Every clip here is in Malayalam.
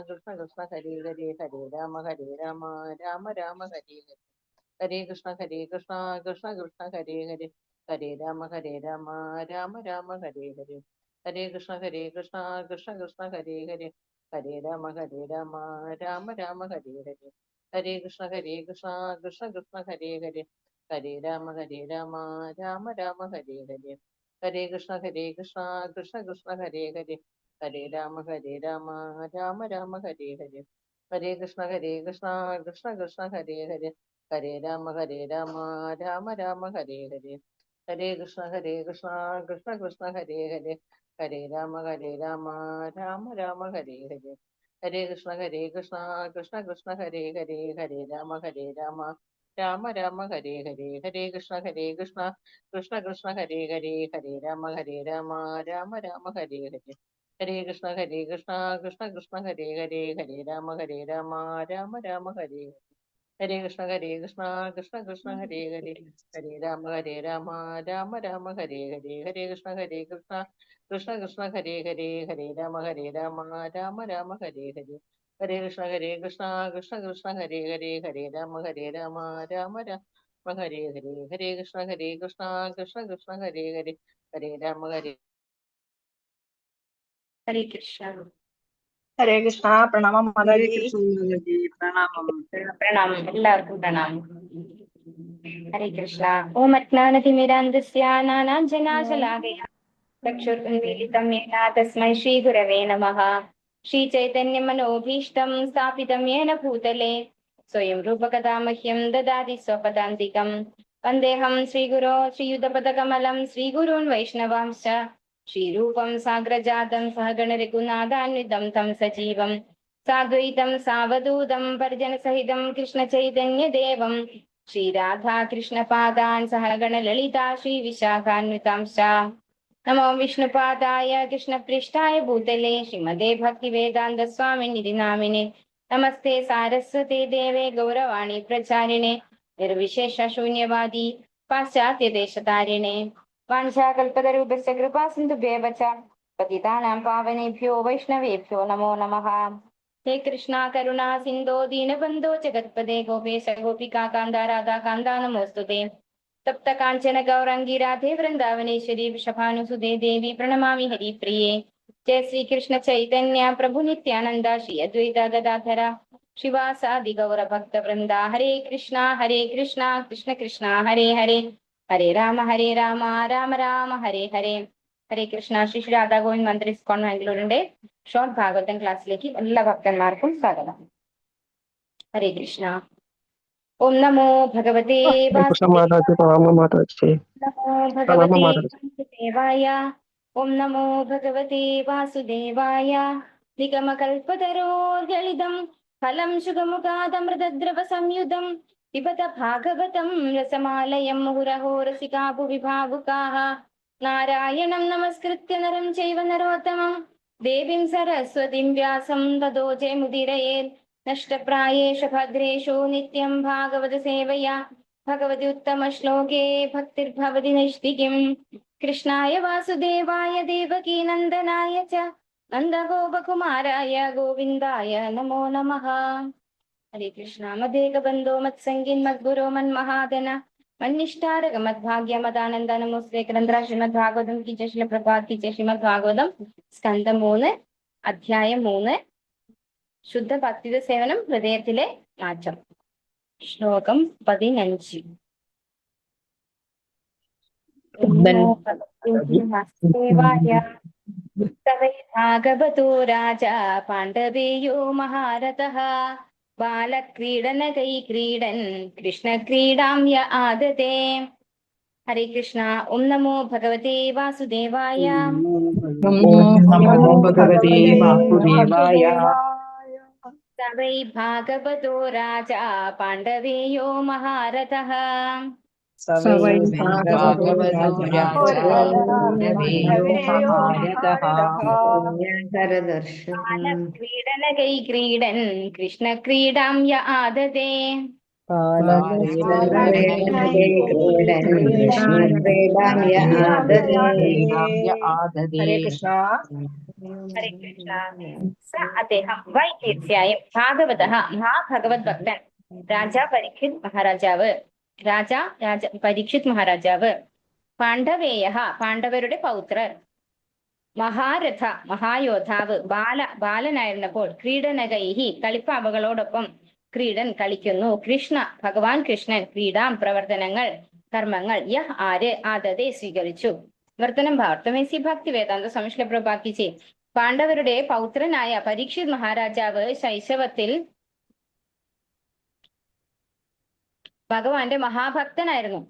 കൃഷ്ണ കൃഷ്ണ ഹരേ ഹരേ ഹരേ രാമ രാമ രാമ ഹരേ ഹരേ ഹരേ കൃഷ്ണ കൃഷ്ണ കൃഷ്ണ ഹരേ ഹരേ ഹരേ രാമ രാമ രാമ ഹരേ ഹരേ ഹരേ കൃഷ്ണ കൃഷ്ണ കൃഷ്ണ ഹരേ ഹരേ ഹരേ രാമ രാമ രാമ ഹരേ ഹരേ ഹരേ കൃഷ്ണ കൃഷ്ണ ഹരേ ഹരേ ഹരേ രാമ രാമ രാമ ഹരേ ഹരേ ഹരേ കൃഷ്ണ കൃഷ്ണ ഹരേ ഹരേ ഹരേ രാമ രാമ രാമ ഹരേ ഹരേ ഹരേ കൃഷ്ണ കൃഷ്ണ ഹരേ ഹരേ ഹരേ രാമ രാമ രാമ ഹരേ ഹരേ ഹരേ കൃഷ്ണ കൃഷ്ണ ഹരേ ഹരേ ഹരേ രാമ രാമ രാമ ഹരേ ഹരേ ഹരേ കൃഷ്ണ കൃഷ്ണ ഹരേ ഹരേ ഹരേ രാമ രാമ രാമ ഹരേ ഹരേ ഹരേ കൃഷ്ണ കൃഷ്ണ ഹരേ ഹരേ ഹരേ രാമ രാമ രാമ ഹരേ ഹരേ ഹരേ കൃഷ്ണ കൃഷ്ണ ഹരേ ഹരേ ഹരേ രാമ രാമ രാമ ഹരേ ഹരേ കൃഷ്ണ കൃഷ്ണ ഹരേ ഹരേ ഹരേ രാമ രാമ രാമ ഹരേ ഹരേ ഹരേ കൃഷ്ണ കൃഷ്ണ ഹരേ ഹരേ ഹരേ രാമ രാമ രാമ ഹരേ ഹരേ ഹരേ കൃഷ്ണ കൃഷ്ണ ഹരേ ഹരേ ഹരേ രാമ രാമ രാമ ഹരേ ഹരേ ഹരേ കൃഷ്ണ കൃഷ്ണ ഹരേ ഹരേ ഹരേ രാമ ഹരേ കൃഷ്ണ. ഹരേ കൃഷ്ണ. പ്രണാമം മാതാജി. പ്രണാമം. പ്രണാമം, എല്ലാവർക്കും പ്രണാമം. ഹരേ കൃഷ്ണ. ഓം അജ്ഞാനതിമിരാന്ധസ്യ നാനാഞ്ജനാശലാകയ ചക്ഷുർഉന്മീലിതം യേന തസ്മൈ ശ്രീഗുരവേ നമഃ. ശ്രീചൈതന്യമനോഭീഷ്ടം സ്ഥാപിതം യേന ഭൂതലേ സ്വയം രൂപകഥാ മഹ്യം ദദാതി സ്വപദാന്തികം. വന്ദേഹം ശ്രീഗുരോ ശ്രീയുതപദകമലം ശ്രീഗുരുൻ വൈഷ്ണവാംശ്ച ശ്രീരൂപം സാഗ്രജാതം സഹഗണ രഘുനാഥാന്വിതം തം സജീവം സാദ്വൈതം സാവധൂതം പരിജനസഹിതം കൃഷ്ണചൈതന്യദേവം ശ്രീരാധാകൃഷ്ണപാദാൻ സഹഗണ ലളിതാ ശ്രീവിശാഖാന്വിതാംശ്ച. നമോ വിഷ്ണുപാദായ കൃഷ്ണപൃഷ്ഠായ ഭൂതലേ ശ്രീമദേ ഭക്തിവേദാന്ത സ്വാമിനിധി നാമിനെ. നമസ്തേ സാരസ്വതേ ദേവേ ഗൗരവാണി പ്രചാരിണേ നിർവിശേഷ ശൂന്യവാദി പാശ്ചാത്യദേശതാരിണേ. വാഞ്ചാകൽപതരൂപസ്യ കൃപാ സിന്ധുഭ്യവ ച പതിതാനാം പാവനേഭ്യോ വൈഷ്ണവേഭ്യോ നമോ നമഃ. ഹേ കൃഷ്ണ കരുണാ സിന്ധോ ദീനബന്ധോ ജഗത്പദേ ഗോപേശ ഗോപികാ കാന്ത രാധാ കാന്ത നമോസ്തുതേ. തപ്ത കാഞ്ചന ഗൗരാംഗി രാധേ വൃന്ദാവനേശ്വരി വൃഷഭാനുസുതേ ദേവി പ്രണമാമി ഹരിപ്രിയേ. ജയ ശ്രീകൃഷ്ണ ചൈതന്യ പ്രഭു നിത്യാനന്ദ ശ്രീ അദ്വൈത ഗദാധര ശിവാസാദി ഗൗരഭക്ത വൃന്ദ. ഹരേ കൃഷ്ണ കൃഷ്ണ കൃഷ്ണ ഹരേ ഹരേ ഹരേ രാമ രാമ രാമ ഹരേ ഹരേ. ഹരേ കൃഷ്ണ. ശ്രീ രാധാ ഗോവിന്ദ് മന്ദിർ ഇസ്കോൺ ബാംഗ്ലൂരിന്റെ ഷോർട്ട് ഭാഗവതം ക്ലാസ്സിലേക്ക് എല്ലാ ഭക്തന്മാർക്കും സ്വാഗതം. ഹരേ കൃഷ്ണ. ഓം നമോ ഭഗവതേ വാസുദേവായ. ഓം നമോ ഭഗവതേ വാസുദേവായ. നിഗമകൽപതരോർഗളിതം ഫലം ശുഗമുഖാദമൃതദ്രവ സംയുതം പിബത ഭാഗവതം രസമാലയം മുഹുരഹോ രസികാ ഭുവി ഭാവുകാഃ. നാരായണം നമസ്കൃത്യ നരം ചൈവ നരോത്തമം ദേവീം സരസ്വതീം വ്യാസം തതോ ജയമുദീരയേത്. നഷ്ടപ്രായേഷു ഭദ്രേഷു നിത്യം ഭാഗവത സേവയാ ഭഗവതി ഉത്തമ ശ്ലോകേ ഭക്തിർഭവതി നൈഷ്ഠികീം. കൃഷ്ണായ വാസുദേവായ ദേവകീ നന്ദനായ ച നന്ദഗോപകുമാരായ ഗോവിന്ദായ നമോ നമഃ. ഹരേ കൃഷ്ണ. മദേകബന്ധോ മത്സംഗിൻ മദ്ഗുരോ മന്മഹാദന മന്നിഷ്ഠാരക മദ്ഭാഗ്യ മദാനന്ദ നമോസ്തേ. ഗ്രന്ഥ ശ്രീമദ് ഭാഗവതം കി ജയ ശ്രീല പ്രഭാത് കി ജയ. ശ്രീമദ് ഭാഗവതം സ്കന്ധം 3 അധ്യായം 3 ശുദ്ധ ഭക്തിയുടെ സേവനം ഹൃദയത്തിലെ മാറ്റം. ശ്ലോകം 15. ഭാഗവതോ രാജാ പാണ്ഡവേയോ മഹാരഥഃ ബാലക്രീഡനകൈ ക്രീഡൻ കൃഷ്ണക്രീഡാം യ ആദതേ. ഹരേ കൃഷ്ണ. ഓം നമോ ഭഗവതേ വാസുദേവായ. സ വൈ ഭാഗവതോ രാജാ പാണ്ഡവേയോ മഹാരഥഃ ക്രീഡനകൈ ക്രീഡൻ കൃഷ്ണക്രീഡാം യ ആദതേ. ഹരേ കൃഷ്ണ. ഹരേ കൃഷ്ണ. അദ്ദേഹം വൈ തീർച്ചയായും ഭാഗവതഃ മഹാഭഗവത് ഭക്തൻ രാജാ പരീക്ഷിത് മഹാരാജാവ് പരീക്ഷിത് മഹാരാജാവ് പാണ്ഡവേയ പാണ്ഡവരുടെ പൗത്രർ മഹാരഥ മഹായോദ്ധാവ് ബാലനായിരുന്നപ്പോൾ ക്രീഡനകൈഹി കളിപ്പാവകളോടൊപ്പം ക്രീഡൻ കളിക്കുന്നു. കൃഷ്ണ ഭഗവാൻ കൃഷ്ണൻ ക്രീഡാം പ്രവർത്തനങ്ങൾ കർമ്മങ്ങൾ യഹ് ആര് ആദതെ സ്വീകരിച്ചു. വർത്തനം ഭാവർത്തമേസി ഭക്തി വേദാന്ത സ്വാമി പ്രഭാക്കിച്ച് പാണ്ഡവരുടെ പൗത്രനായ പരീക്ഷിത് മഹാരാജാവ് ശൈശവത്തിൽ ഭഗവാന്റെ മഹാഭക്തനായിരുന്നു.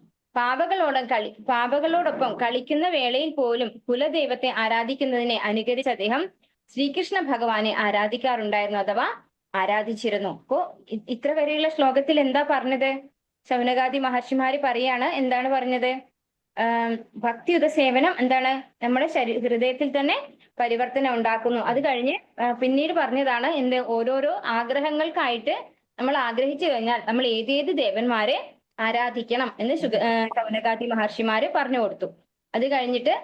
പാവകളോടൊപ്പം കളിക്കുന്ന വേളയിൽ പോലും കുലദൈവത്തെ ആരാധിക്കുന്നതിനെ അനുകരിച്ച് അദ്ദേഹം ശ്രീകൃഷ്ണ ഭഗവാനെ ആരാധിക്കാറുണ്ടായിരുന്നു, അഥവാ ആരാധിച്ചിരുന്നു. അപ്പോ ഇത്ര വരെയുള്ള ശ്ലോകത്തിൽ എന്താ പറഞ്ഞത്? ശൗനകാദി മഹർഷിമാര് പറയാണ്, എന്താണ് പറഞ്ഞത്? ഭക്തിയുത സേവനം എന്താണ്? നമ്മുടെ ഹൃദയത്തിൽ തന്നെ പരിവർത്തനം ഉണ്ടാക്കുന്നു. അത് കഴിഞ്ഞ് പിന്നീട് പറഞ്ഞതാണ് എന്ത്? ഓരോരോ ആഗ്രഹങ്ങൾക്കായിട്ട് നമ്മൾ ആഗ്രഹിച്ചു കഴിഞ്ഞാൽ നമ്മൾ ഏതേത് ദേവന്മാരെ ആരാധിക്കണം എന്ന് ശൗനകാദി മഹർഷിമാര് പറഞ്ഞു കൊടുത്തു. അത് കഴിഞ്ഞിട്ട്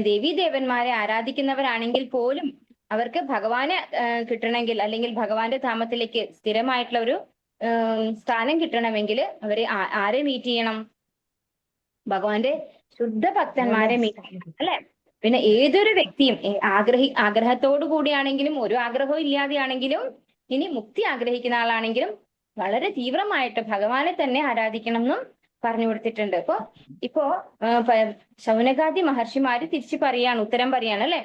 ദേവീ ദേവന്മാരെ ആരാധിക്കുന്നവരാണെങ്കിൽ പോലും അവർക്ക് ഭഗവാനെ കിട്ടണമെങ്കിൽ, അല്ലെങ്കിൽ ഭഗവാന്റെ ധാമത്തിലേക്ക് സ്ഥിരമായിട്ടുള്ള ഒരു സ്ഥാനം കിട്ടണമെങ്കിൽ അവരെ ആരെ മീറ്റ് ചെയ്യണം? ഭഗവാന്റെ ശുദ്ധ ഭക്തന്മാരെ മീറ്റ് ചെയ്യണം, അല്ലെ? പിന്നെ ഏതൊരു വ്യക്തിയും ആഗ്രഹത്തോടു കൂടിയാണെങ്കിലും ഒരു ആഗ്രഹവും ഇല്ലാതെയാണെങ്കിലും ഇനി മുക്തി ആഗ്രഹിക്കുന്ന ആളാണെങ്കിലും വളരെ തീവ്രമായിട്ട് ഭഗവാനെ തന്നെ ആരാധിക്കണം എന്നും പറഞ്ഞു കൊടുത്തിട്ടുണ്ട്. ഇപ്പോ ശൗനകാദി മഹർഷിമാര് തിരിച്ചു പറയാണ്, ഉത്തരം പറയാണ്, അല്ലെ?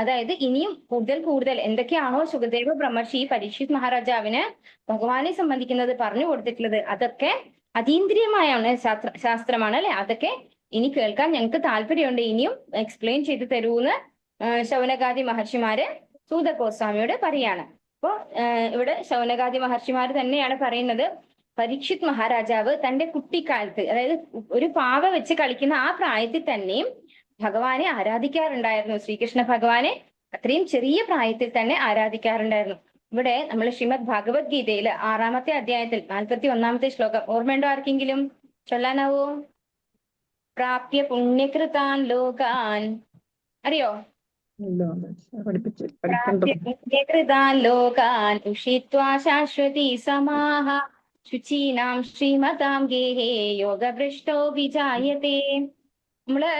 അതായത് ഇനിയും കൂടുതൽ എന്തൊക്കെയാണോ സുഖദേവ ബ്രഹ്മർഷി പരീക്ഷിത് മഹാരാജാവിന് ഭഗവാനെ സംബന്ധിക്കുന്നത് പറഞ്ഞു കൊടുത്തിട്ടുള്ളത് അതൊക്കെ അതീന്ദ്രിയമായാണ് ശാസ്ത്രമാണ്, അല്ലെ? അതൊക്കെ ഇനി കേൾക്കാൻ ഞങ്ങൾക്ക് താല്പര്യമുണ്ട്, ഇനിയും എക്സ്പ്ലെയിൻ ചെയ്തു തരൂന്ന് ശൗനകാദി മഹർഷിമാര് സൂത ഗോസ്വാമിയോട് പറയാണ്. അപ്പോ ഇവിടെ ശൗനകാദി മഹർഷിമാര് തന്നെയാണ് പറയുന്നത്, പരീക്ഷിത് മഹാരാജാവ് തന്റെ കുട്ടിക്കാലത്ത്, അതായത് ഒരു പാവ വെച്ച് കളിക്കുന്ന ആ പ്രായത്തിൽ തന്നെയും ഭഗവാനെ ആരാധിക്കാറുണ്ടായിരുന്നു. ശ്രീകൃഷ്ണ ഭഗവാനെ അത്രയും ചെറിയ പ്രായത്തിൽ തന്നെ ആരാധിക്കാറുണ്ടായിരുന്നു. ഇവിടെ നമ്മൾ ശ്രീമദ് ഭഗവത്ഗീതയില് 6-ാമത്തെ അധ്യായത്തിൽ 41-ാമത്തെ ശ്ലോകം ഓർമ്മയുണ്ടോ ആർക്കെങ്കിലും? ചൊല്ലാനാവോ? പ്രാപ്യ പുണ്യകൃതാൻ ലോകാൻ, അറിയോ? പ്രാപ്യ പുണ്യകൃതാൻ ലോകാൻ ഉഷിത്വാ ശാശ്വതി സമാഹ ശുചീനാം ശ്രീമതാം ഗേഹേ യോഗഭ്രഷ്ടോ വിജായതേ. നമ്മള്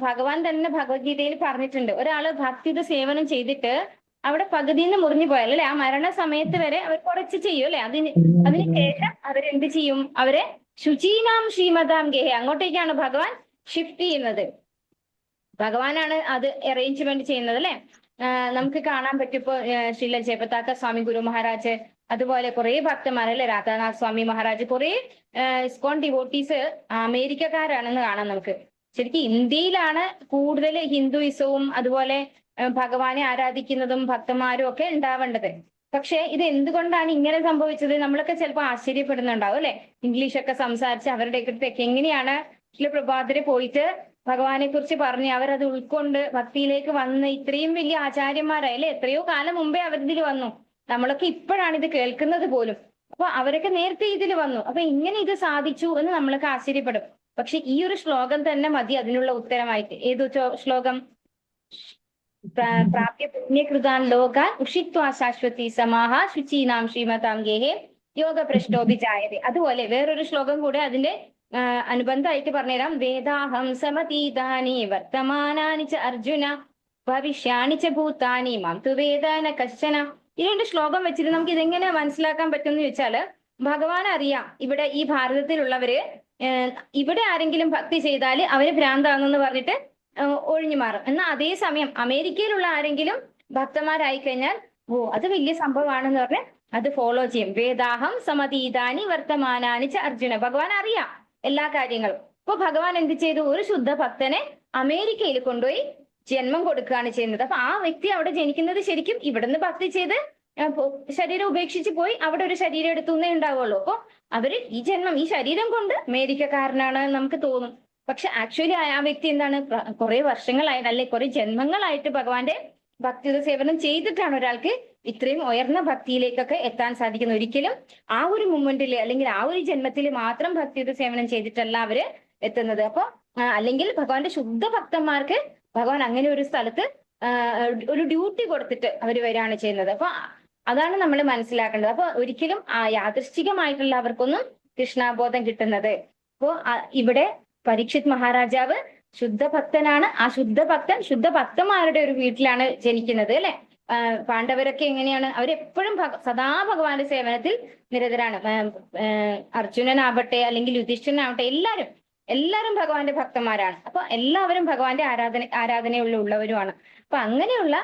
ഭഗവാൻ തന്നെ ഭഗവത്ഗീതയിൽ പറഞ്ഞിട്ടുണ്ട്, ഒരാള് ഭക്തിയുടെ സേവനം ചെയ്തിട്ട് അവിടെ പകുതിന്ന് മുറിഞ്ഞു പോയാൽ, അല്ലെ, ആ മരണ സമയത്ത് വരെ അവർ കുറച്ച് ചെയ്യും, അല്ലെ? അതിനുശേഷം അവരെന്ത് ചെയ്യും? അവരെ ശുചീനാം ശ്രീമതാം ഗേഹേ, അങ്ങോട്ടേക്കാണ് ഭഗവാൻ ഷിഫ്റ്റ് ചെയ്യുന്നത്. ഭഗവാനാണ് അത് അറേഞ്ച്മെന്റ് ചെയ്യുന്നത്, അല്ലെ? നമുക്ക് കാണാൻ പറ്റും ഇപ്പോ ശ്രീല ജയപതാക സ്വാമി ഗുരു മഹാരാജ്, അതുപോലെ കുറെ ഭക്തന്മാരല്ലേ, രാധാനാഥ് സ്വാമി മഹാരാജ്, കുറെ ഇസ്കോൺ ഡിവോട്ടീസ് അമേരിക്കക്കാരാണെന്ന് കാണാം നമുക്ക്. ശരിക്കും ഇന്ത്യയിലാണ് കൂടുതൽ ഹിന്ദുയിസവും അതുപോലെ ഭഗവാനെ ആരാധിക്കുന്നതും ഭക്തന്മാരും ഒക്കെ ഉണ്ടാവേണ്ടത്. പക്ഷെ ഇത് എന്തുകൊണ്ടാണ് ഇങ്ങനെ സംഭവിച്ചത്? നമ്മളൊക്കെ ചിലപ്പോൾ ആശ്ചര്യപ്പെടുന്നുണ്ടാവും, അല്ലെ? ഇംഗ്ലീഷൊക്കെ സംസാരിച്ച് അവരുടെ അടുത്തേക്ക് എങ്ങനെയാണ് ശ്രീല പ്രഭാതര് പോയിട്ട് ഭഗവാനെ കുറിച്ച് പറഞ്ഞ് അവരത് ഉൾക്കൊണ്ട് ഭക്തിയിലേക്ക് വന്ന് ഇത്രയും വലിയ ആചാര്യന്മാരായല്ലേ, എത്രയോ കാലം മുമ്പേ അവരിതിൽ വന്നു. നമ്മളൊക്കെ ഇപ്പോഴാണ് ഇത് കേൾക്കുന്നത് പോലും. അപ്പൊ അവരൊക്കെ നേരത്തെ ഇതിൽ വന്നു. അപ്പൊ ഇങ്ങനെ ഇത് സാധിച്ചു എന്ന് നമ്മളൊക്കെ ആശ്ചര്യപ്പെടും. പക്ഷെ ഈ ഒരു ശ്ലോകം തന്നെ മതി അതിനുള്ള ഉത്തരമായിട്ട്. ഏതു ശ്ലോകം? പ്രാപ്യ പുണ്യകൃതാൻ ലോകാൻ ഉഷിത്വാ ശാശ്വതി സമാഹ ശുചീനാം ശ്രീമതാം ഗേഹേ യോഗഭ്രഷ്ടോഭിജായതേ. അതുപോലെ വേറൊരു ശ്ലോകം കൂടെ അതിന്റെ അനുബന്ധമായിട്ട് പറഞ്ഞുതരാം. വേദാഹം സമതീതാനി വർത്തമാനാനി ച അർജുന ഭവിഷ്യാണി ച ഭൂതാനി മാം തു വേദന കശ്ചന. ഈ രണ്ട് ശ്ലോകം വെച്ചിട്ട് നമുക്ക് ഇതെങ്ങനെ മനസ്സിലാക്കാൻ പറ്റും എന്ന് ചോദിച്ചാല്, ഭഗവാൻ അറിയാം ഇവിടെ ഈ ഭാരതത്തിലുള്ളവര് ഇവിടെ ആരെങ്കിലും ഭക്തി ചെയ്താല് അവര് ഭ്രാന്താണെന്ന് പറഞ്ഞിട്ട് ഒഴിഞ്ഞു മാറും. എന്നാൽ അതേസമയം അമേരിക്കയിലുള്ള ആരെങ്കിലും ഭക്തന്മാരായി കഴിഞ്ഞാൽ അത് വലിയ സംഭവമാണെന്ന് പറഞ്ഞ് അത് ഫോളോ ചെയ്യും. വേദാഹം സമതീതാനി വർത്തമാനാനി ച അർജുന. ഭഗവാൻ അറിയാം എല്ലാ കാര്യങ്ങളും. ഇപ്പൊ ഭഗവാൻ എന്ത് ചെയ്തു? ഒരു ശുദ്ധ ഭക്തനെ അമേരിക്കയിൽ കൊണ്ടുപോയി ജന്മം കൊടുക്കുകയാണ് ചെയ്യുന്നത്. അപ്പൊ ആ വ്യക്തി അവിടെ ജനിക്കുന്നത് ശരിക്കും ഇവിടുന്ന് ഭക്തി ചെയ്ത് ശരീരം ഉപേക്ഷിച്ച് പോയി അവിടെ ഒരു ശരീരം എടുത്തുന്നേ ഉണ്ടാവുള്ളൂ. അപ്പൊ അവര് ഈ ജന്മം ഈ ശരീരം കൊണ്ട് അമേരിക്കക്കാരനാണ് നമുക്ക് തോന്നും. പക്ഷെ ആക്ച്വലി ആ വ്യക്തി എന്താണ്? കുറെ വർഷങ്ങളായിട്ട് അല്ലെ കുറെ ജന്മങ്ങളായിട്ട് ഭഗവാന്റെ ഭക്തിയുടെ സേവനം ചെയ്തിട്ടാണ് ഒരാൾക്ക് ഇത്രയും ഉയർന്ന ഭക്തിയിലേക്കൊക്കെ എത്താൻ സാധിക്കുന്നത്. ഒരിക്കലും ആ ഒരു മൊമെന്റില് അല്ലെങ്കിൽ ആ ഒരു ജന്മത്തിൽ മാത്രം ഭക്തിയുടെ സേവനം ചെയ്തിട്ടല്ല അവര് എത്തുന്നത്. അപ്പൊ അല്ലെങ്കിൽ ഭഗവാന്റെ ശുദ്ധ ഭക്തന്മാർക്ക് ഭഗവാൻ അങ്ങനെ ഒരു സ്ഥലത്ത് ഒരു ഡ്യൂട്ടി കൊടുത്തിട്ട് അവർ വരികയാണ് ചെയ്യുന്നത്. അപ്പൊ അതാണ് നമ്മൾ മനസ്സിലാക്കേണ്ടത്. അപ്പൊ ഒരിക്കലും യാദൃശ്ചികമായിട്ടുള്ള അവർക്കൊന്നും കൃഷ്ണാബോധം കിട്ടുന്നത്. അപ്പോ ഇവിടെ പരീക്ഷിത് മഹാരാജാവ് ശുദ്ധഭക്തനാണ്. ആ ശുദ്ധഭക്തന്മാരുടെ ഒരു വീട്ടിലാണ് ജനിക്കുന്നത്, അല്ലെ? പാണ്ഡവരൊക്കെ എങ്ങനെയാണ്? അവരെപ്പോഴും സദാ ഭഗവാന്റെ സേവനത്തിൽ നിരതരാണ്. അർജുനനാവട്ടെ അല്ലെങ്കിൽ യുധിഷ്ഠിരനാവട്ടെ, എല്ലാവരും ഭഗവാന്റെ ഭക്തന്മാരാണ്. അപ്പൊ എല്ലാവരും ഭഗവാന്റെ ആരാധനയുള്ളവരുമാണ്. അപ്പൊ അങ്ങനെയുള്ള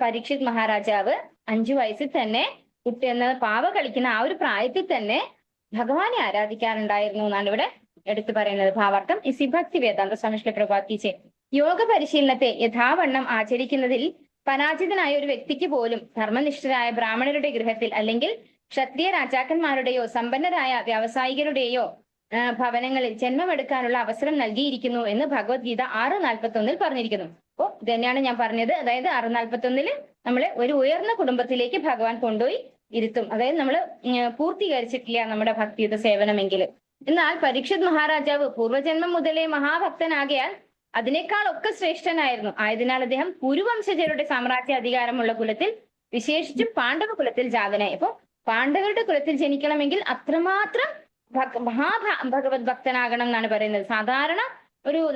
പരീക്ഷിത് മഹാരാജാവ് 5 വയസ്സിൽ തന്നെ കുട്ടി എന്ന പാവ കളിക്കുന്ന ആ ഒരു പ്രായത്തിൽ തന്നെ ഭഗവാനെ ആരാധിക്കാറുണ്ടായിരുന്നു എന്നാണ് ഇവിടെ എടുത്തു പറയുന്നത്. ഭാവാർത്ഥം ഇസി ഭക്തി വേദാന്ത സ്വാമി ശ്രീല പ്രഭുപാദ് കി ജയ്. യോഗ പരിശീലനത്തെ യഥാവണ്ണം ആചരിക്കുന്നതിൽ പരാജിതനായ ഒരു വ്യക്തിക്ക് പോലും ധർമ്മനിഷ്ഠരായ ബ്രാഹ്മണരുടെ ഗൃഹത്തിൽ അല്ലെങ്കിൽ ക്ഷത്രിയ രാജാക്കന്മാരുടെയോ സമ്പന്നരായ വ്യാവസായികരുടെയോ ഭവനങ്ങളിൽ ജന്മമെടുക്കാനുള്ള അവസരം നൽകിയിരിക്കുന്നു എന്ന് ഭഗവത്ഗീത 6:41 പറഞ്ഞിരിക്കുന്നു. അപ്പോ ഇതന്നെയാണ് ഞാൻ പറഞ്ഞത്. അതായത് 6:41 നമ്മളെ ഒരു ഉയർന്ന കുടുംബത്തിലേക്ക് ഭഗവാൻ കൊണ്ടുപോയി ഇരുത്തും. അതായത് നമ്മൾ പൂർത്തീകരിച്ചിട്ടില്ല നമ്മുടെ ഭക്തിയുത സേവനമെങ്കിൽ. എന്നാൽ പരീക്ഷിത് മഹാരാജാവ് പൂർവ്വജന്മം മുതലേ മഹാഭക്തനാകിയാൽ അതിനേക്കാൾ ഒക്കെ ശ്രേഷ്ഠനായിരുന്നു. ആയതിനാൽ അദ്ദേഹം കുരുവംശജരുടെ സാമ്രാജ്യ അധികാരമുള്ള കുലത്തിൽ, വിശേഷിച്ചും പാണ്ഡവ കുലത്തിൽ ജാതനായി. അപ്പൊ പാണ്ഡവരുടെ കുലത്തിൽ ജനിക്കണമെങ്കിൽ അത്രമാത്രം ഭഗവത് ഭക്തനാകണം എന്നാണ് പറയുന്നത്. സാധാരണ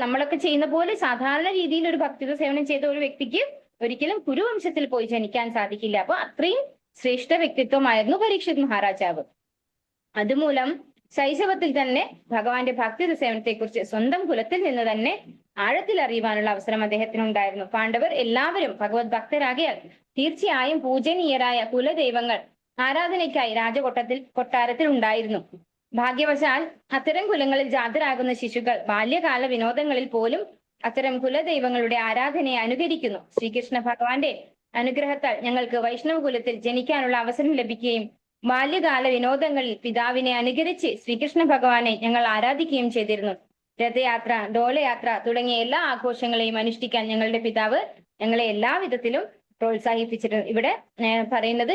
നമ്മളൊക്കെ ചെയ്യുന്ന പോലെ സാധാരണ രീതിയിൽ ഒരു ഭക്തിത സേവനം ചെയ്ത ഒരു വ്യക്തിക്ക് ഒരിക്കലും കുരുവംശത്തിൽ പോയി ജനിക്കാൻ സാധിക്കില്ല. അപ്പൊ അത്രയും ശ്രേഷ്ഠ വ്യക്തിത്വമായിരുന്നു പരീക്ഷിത് മഹാരാജാവ്. അതുമൂലം ശൈശവത്തിൽ തന്നെ ഭഗവാന്റെ ഭക്തിത സേവനത്തെ കുറിച്ച് സ്വന്തം കുലത്തിൽ നിന്ന് തന്നെ ആഴത്തിൽ അറിയുവാനുള്ള അവസരം അദ്ദേഹത്തിനുണ്ടായിരുന്നു. പാണ്ഡവർ എല്ലാവരും ഭഗവത് ഭക്തരാകിയാൽ തീർച്ചയായും പൂജനീയരായ കുലദൈവങ്ങൾ ആരാധനയ്ക്കായി കൊട്ടാരത്തിൽ ഉണ്ടായിരുന്നു. ഭാഗ്യവശാൽ അത്തരം കുലങ്ങളിൽ ജാതരാകുന്ന ശിശുക്കൾ ബാല്യകാല വിനോദങ്ങളിൽ പോലും അത്തരം കുലദൈവങ്ങളുടെ ആരാധനയെ അനുകരിക്കുന്നു. ശ്രീകൃഷ്ണ ഭഗവാന്റെ അനുഗ്രഹത്താൽ ഞങ്ങൾക്ക് വൈഷ്ണവ കുലത്തിൽ ജനിക്കാനുള്ള അവസരം ലഭിക്കുകയും ബാല്യകാല വിനോദങ്ങളിൽ പിതാവിനെ അനുകരിച്ച് ശ്രീകൃഷ്ണ ഭഗവാനെ ഞങ്ങൾ ആരാധിക്കുകയും ചെയ്തിരുന്നു. രഥയാത്ര, ഡോലയാത്ര തുടങ്ങിയ എല്ലാ ആഘോഷങ്ങളെയും അനുഷ്ഠിക്കാൻ ഞങ്ങളുടെ പിതാവ് ഞങ്ങളെ എല്ലാവിധത്തിലും പ്രോത്സാഹിപ്പിച്ചിരുന്നു. ഇവിടെ പറയുന്നത്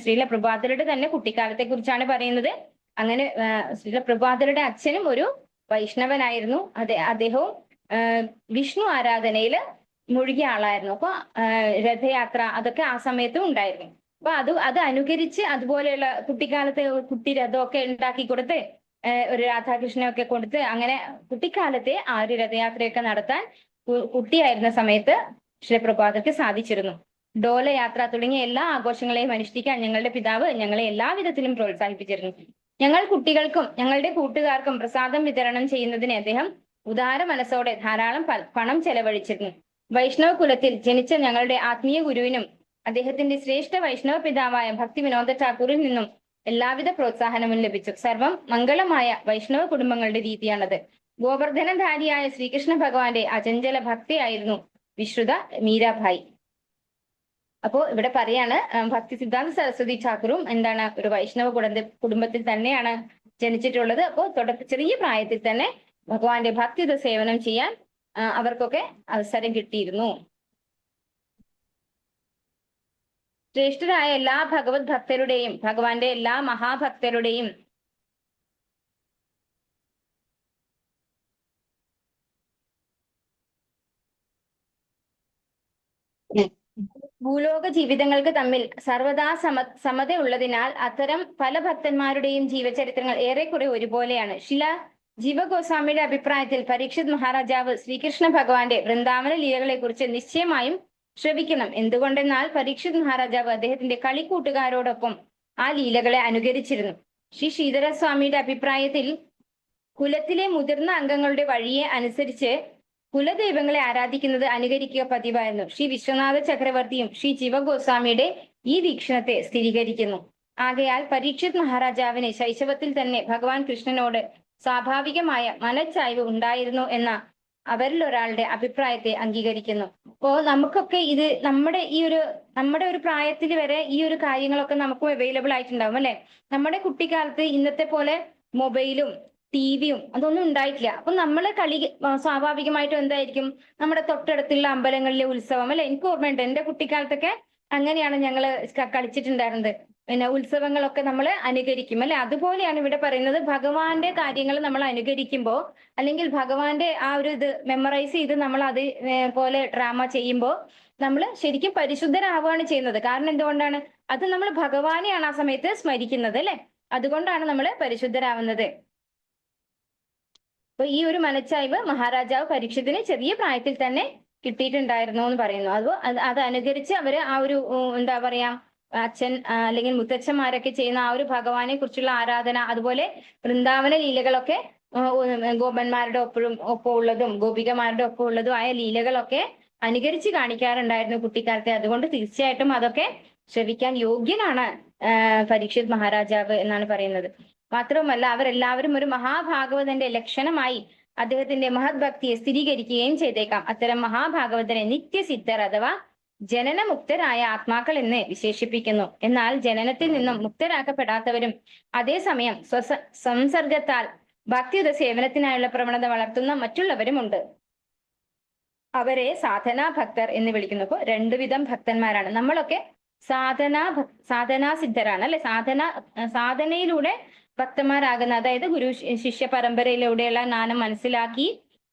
ശ്രീല പ്രഭുപാദരുടെ തന്നെ കുട്ടിക്കാലത്തെ കുറിച്ചാണ് പറയുന്നത്. അങ്ങനെ ശ്രീല പ്രഭുപാദരുടെ അച്ഛനും ഒരു വൈഷ്ണവനായിരുന്നു. അദ്ദേഹവും വിഷ്ണു ആരാധനയിൽ മുഴുകിയ ആളായിരുന്നു. അപ്പൊ രഥയാത്ര അതൊക്കെ ആ സമയത്തും ഉണ്ടായിരുന്നു. അപ്പൊ അത് അനുകരിച്ച് അതുപോലെയുള്ള കുട്ടിക്കാലത്ത് കുട്ടി രഥമൊക്കെ ഉണ്ടാക്കി കൊടുത്ത് ഒരു രാധാകൃഷ്ണനൊക്കെ കൊടുത്ത് അങ്ങനെ കുട്ടിക്കാലത്തെ ആ ഒരു രഥയാത്രയൊക്കെ നടത്താൻ കുട്ടിയായിരുന്ന സമയത്ത് ശ്രീ പ്രഭുപാദർക്ക് സാധിച്ചിരുന്നു. ഡോലയാത്ര തുടങ്ങിയ എല്ലാ ആഘോഷങ്ങളെയും അനുഷ്ഠിക്കാൻ ഞങ്ങളുടെ പിതാവ് ഞങ്ങളെ എല്ലാവിധത്തിലും പ്രോത്സാഹിപ്പിച്ചിരുന്നു. ഞങ്ങൾ കുട്ടികൾക്കും ഞങ്ങളുടെ കൂട്ടുകാർക്കും പ്രസാദം വിതരണം ചെയ്യുന്നതിന് അദ്ദേഹം ഉദാര മനസ്സോടെ ധാരാളം പണം ചെലവഴിച്ചിരുന്നു. വൈഷ്ണവ കുലത്തിൽ ജനിച്ച ഞങ്ങളുടെ ആത്മീയ ഗുരുവിനും അദ്ദേഹത്തിന്റെ ശ്രേഷ്ഠ വൈഷ്ണവ പിതാവായ ഭക്തി വിനോദ ഠാക്കൂറിൽ നിന്നും എല്ലാവിധ പ്രോത്സാഹനവും ലഭിച്ചു. സർവം മംഗളമായ വൈഷ്ണവ കുടുംബങ്ങളുടെ രീതിയാണത്. ഗോവർദ്ധനധാരിയായ ശ്രീകൃഷ്ണ ഭഗവാന്റെ അചഞ്ചല ഭക്തിയായിരുന്നു വിശ്രുത മീരാഭായി. അപ്പോ ഇവിടെ പറയാണ് ഭക്തി സിദ്ധാന്ത സരസ്വതി ഠാക്കൂറും എന്താണ് ഒരു വൈഷ്ണവ കുടുംബത്തിൽ തന്നെയാണ് ജനിച്ചിട്ടുള്ളത്. അപ്പോൾ ചെറിയ പ്രായത്തിൽ തന്നെ ഭഗവാന്റെ ഭക്തിയുത സേവനം ചെയ്യാൻ അവർക്കൊക്കെ അവസരം കിട്ടിയിരുന്നു. ശ്രേഷ്ഠരായ എല്ലാ ഭഗവത് ഭക്തരുടെയും ഭഗവാന്റെ എല്ലാ മഹാഭക്തരുടെയും ഭൂലോക ജീവിതങ്ങൾക്ക് തമ്മിൽ സർവദാ സമതയുള്ളതിനാൽ അത്തരം പല ഭക്തന്മാരുടെയും ജീവചരിത്രങ്ങൾ ഏറെക്കുറെ ഒരുപോലെയാണ്. ശില ജീവഗോസ്വാമിയുടെ അഭിപ്രായത്തിൽ പരീക്ഷിത് മഹാരാജാവ് ശ്രീകൃഷ്ണ ഭഗവാന്റെ വൃന്ദാവന ലീലകളെ കുറിച്ച് നിശ്ചയമായും ശ്രവിക്കണം. എന്തുകൊണ്ടെന്നാൽ പരീക്ഷിത് മഹാരാജാവ് അദ്ദേഹത്തിന്റെ കളിക്കൂട്ടുകാരോടൊപ്പം ആ ലീലകളെ അനുകരിച്ചിരുന്നു. ശ്രീ ശ്രീധരസ്വാമിയുടെ അഭിപ്രായത്തിൽ കുലത്തിലെ മുതിർന്ന അംഗങ്ങളുടെ വഴിയെ അനുസരിച്ച് കുലദൈവങ്ങളെ ആരാധിക്കുന്നത് അനുകരിക്കുക പതിവായിരുന്നു. ശ്രീ വിശ്വനാഥ ചക്രവർത്തിയും ശ്രീ ജീവഗോസ്വാമിയുടെ ഈ വീക്ഷണത്തെ സ്ഥിരീകരിക്കുന്നു. ആകയാൽ പരീക്ഷിത് മഹാരാജാവിന് ശൈശവത്തിൽ തന്നെ ഭഗവാൻ കൃഷ്ണനോട് സ്വാഭാവികമായ മനച്ചായ്വ് ഉണ്ടായിരുന്നു എന്ന അവരിൽ ഒരാളുടെ അഭിപ്രായത്തെ അംഗീകരിക്കുന്നു. അപ്പോ നമുക്കൊക്കെ ഇത് നമ്മുടെ ഒരു പ്രായത്തിൽ വരെ ഈ ഒരു കാര്യങ്ങളൊക്കെ നമുക്കും അവൈലബിൾ ആയിട്ടുണ്ടാവും, അല്ലെ? നമ്മുടെ കുട്ടിക്കാലത്ത് ഇന്നത്തെ പോലെ മൊബൈലും ടിവിയും അതൊന്നും ഉണ്ടായിട്ടില്ല. അപ്പൊ നമ്മളെ കളി സ്വാഭാവികമായിട്ടും എന്തായിരിക്കും, നമ്മുടെ തൊട്ടടുത്തുള്ള അമ്പലങ്ങളിലെ ഉത്സവം, അല്ലെ? എനിക്ക് ഓർമ്മയുണ്ട് എന്റെ കുട്ടിക്കാലത്തൊക്കെ അങ്ങനെയാണ് ഞങ്ങള് കളിച്ചിട്ടുണ്ടായിരുന്നത്. പിന്നെ ഉത്സവങ്ങളൊക്കെ നമ്മൾ അനുകരിക്കും അല്ലെ. അതുപോലെയാണ് ഇവിടെ പറയുന്നത്, ഭഗവാന്റെ കാര്യങ്ങൾ നമ്മൾ അനുകരിക്കുമ്പോൾ അല്ലെങ്കിൽ ഭഗവാന്റെ ആ ഒരു ഇത് മെമ്മറൈസ് ചെയ്ത് നമ്മൾ അത് പോലെ ഡ്രാമ ചെയ്യുമ്പോൾ നമ്മൾ ശരിക്കും പരിശുദ്ധരാവുകയാണ് ചെയ്യുന്നത്. കാരണം എന്തുകൊണ്ടാണ്? അത് നമ്മൾ ഭഗവാനെയാണ് ആ സമയത്ത് സ്മരിക്കുന്നത് അല്ലെ. അതുകൊണ്ടാണ് നമ്മൾ പരിശുദ്ധരാവുന്നത്. അപ്പൊ ഈ ഒരു മനച്ചായ്വ് മഹാരാജാവ് പരീക്ഷത്തിന് ചെറിയ പ്രായത്തിൽ തന്നെ കിട്ടിയിട്ടുണ്ടായിരുന്നു എന്ന് പറയുന്നു. അത് അനുകരിച്ച് അവര് ആ ഒരു എന്താ പറയാ, അച്ഛൻ അല്ലെങ്കിൽ മുത്തച്ഛന്മാരൊക്കെ ചെയ്യുന്ന ആ ഒരു ഭഗവാനെ കുറിച്ചുള്ള ആരാധന, അതുപോലെ വൃന്ദാവന ലീലകളൊക്കെ ഗോപന്മാരുടെ ഒപ്പം ഉള്ളതും ഗോപികമാരുടെ ഒപ്പം ഉള്ളതും ആയ ലീലകളൊക്കെ അനുകരിച്ച് കാണിക്കാറുണ്ടായിരുന്നു കുട്ടിക്കാലത്തെ. അതുകൊണ്ട് തീർച്ചയായിട്ടും അതൊക്കെ ശ്രവിക്കാൻ യോഗ്യനാണ് പരീക്ഷിത് മഹാരാജാവ് എന്നാണ് പറയുന്നത്. മാത്രവുമല്ല അവരെല്ലാവരും ഒരു മഹാഭാഗവതന്റെ ലക്ഷണമായി അദ്ദേഹത്തിന്റെ മഹത് ഭക്തിയെ സ്ഥിരീകരിക്കുകയും ചെയ്തേക്കാം. അത്തരം മഹാഭാഗവതനെ നിത്യസിദ്ധർ അഥവാ ജനനമുക്തരായ ആത്മാക്കൾ എന്ന് വിശേഷിപ്പിക്കുന്നു. എന്നാൽ ജനനത്തിൽ നിന്നും മുക്തരാക്കപ്പെടാത്തവരും അതേസമയം സംസർഗത്താൽ ഭക്തിയുത സേവനത്തിനായുള്ള പ്രവണത വളർത്തുന്ന മറ്റുള്ളവരുമുണ്ട്. അവരെ സാധനാ ഭക്തർ എന്ന് വിളിക്കുന്നു. അപ്പോൾ രണ്ടുവിധം ഭക്തന്മാരാണ്. നമ്മളൊക്കെ സാധനാസിദ്ധരാണ് അല്ലെ. സാധനയിലൂടെ ഭക്തന്മാരാകുന്ന, അതായത് ഗുരു ശിഷ്യ പരമ്പരയിലൂടെയുള്ള ജ്ഞാനം മനസ്സിലാക്കി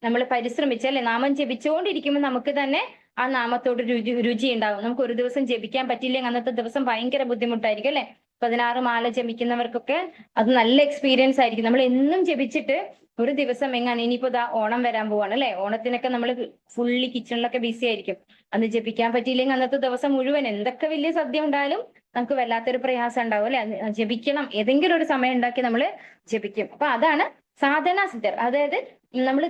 നമ്മൾ പരിശ്രമിച്ച് അല്ലെ നാമം ജപിച്ചുകൊണ്ടിരിക്കുമ്പോൾ നമുക്ക് തന്നെ ആ നാമത്തോട് രുചി ഉണ്ടാവും. നമുക്ക് ഒരു ദിവസം ജപിക്കാൻ പറ്റില്ലെങ്കിൽ അന്നത്തെ ദിവസം ഭയങ്കര ബുദ്ധിമുട്ടായിരിക്കും അല്ലെ. 16 മാല ജപിക്കുന്നവർക്കൊക്കെ അത് നല്ല എക്സ്പീരിയൻസ് ആയിരിക്കും. നമ്മൾ എന്നും ജപിച്ചിട്ട് ഒരു ദിവസം എങ്ങനെ, ഇനിയിപ്പോ ഇതാ ഓണം വരാൻ പോവാണ് അല്ലെ, ഓണത്തിനൊക്കെ നമ്മൾ ഫുള്ളി കിച്ചണിലൊക്കെ ബിസി ആയിരിക്കും. അന്ന് ജപിക്കാൻ പറ്റിയില്ലെങ്കിൽ അന്നത്തെ ദിവസം മുഴുവൻ എന്തൊക്കെ വലിയ സദ്യ ഉണ്ടായാലും നമുക്ക് വല്ലാത്തൊരു പ്രയാസം ഉണ്ടാവും അല്ലെ. ജപിക്കണം, ഏതെങ്കിലും ഒരു സമയം ഉണ്ടാക്കി നമ്മൾ ജപിക്കും. അപ്പൊ അതാണ് സാധനാ സിദ്ധർ. അതായത് നമ്മൾ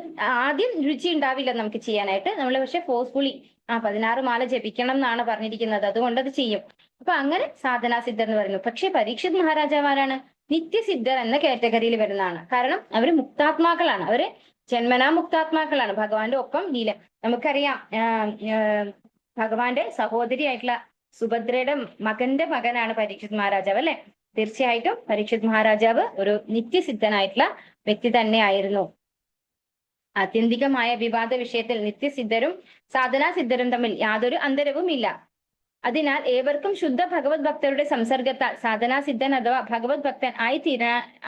ആദ്യം രുചി ഉണ്ടാവില്ല നമുക്ക് ചെയ്യാനായിട്ട്, നമ്മൾ പക്ഷെ ഫോഴ്സ്ഫുള്ളി 16 മാല ജപിക്കണം എന്നാണ് പറഞ്ഞിരിക്കുന്നത്, അതുകൊണ്ട് അത് ചെയ്യും. അപ്പൊ അങ്ങനെ സാധനാ സിദ്ധർ എന്ന് പറയുന്നു. പക്ഷെ പരീക്ഷിത് മഹാരാജാവാരാണ്? നിത്യസിദ്ധർ എന്ന കാറ്റഗറിയിൽ വരുന്നതാണ്. കാരണം അവര് മുക്താത്മാക്കളാണ്, അവര് ജന്മനാ മുക്താത്മാക്കളാണ്. ഭഗവാന്റെ ഒപ്പം ലീല, നമുക്കറിയാം ഭഗവാന്റെ സഹോദരിയായിട്ടുള്ള സുഭദ്രയുടെ മകന്റെ മകനാണ് പരീക്ഷിത് മഹാരാജാവ് അല്ലെ. തീർച്ചയായിട്ടും പരീക്ഷിത് മഹാരാജാവ് ഒരു നിത്യസിദ്ധനായിട്ടുള്ള വ്യക്തി തന്നെയായിരുന്നു. ആത്യന്തികമായ വിവാദ വിഷയത്തിൽ നിത്യസിദ്ധരും സാധനാസിദ്ധരും തമ്മിൽ യാതൊരു അന്തരവും ഇല്ല. അതിനാൽ ഏവർക്കും ശുദ്ധ ഭഗവത് ഭക്തരുടെ സംസർഗത്താൽ സാധനാസിദ്ധൻ അഥവാ ഭഗവത് ഭക്തൻ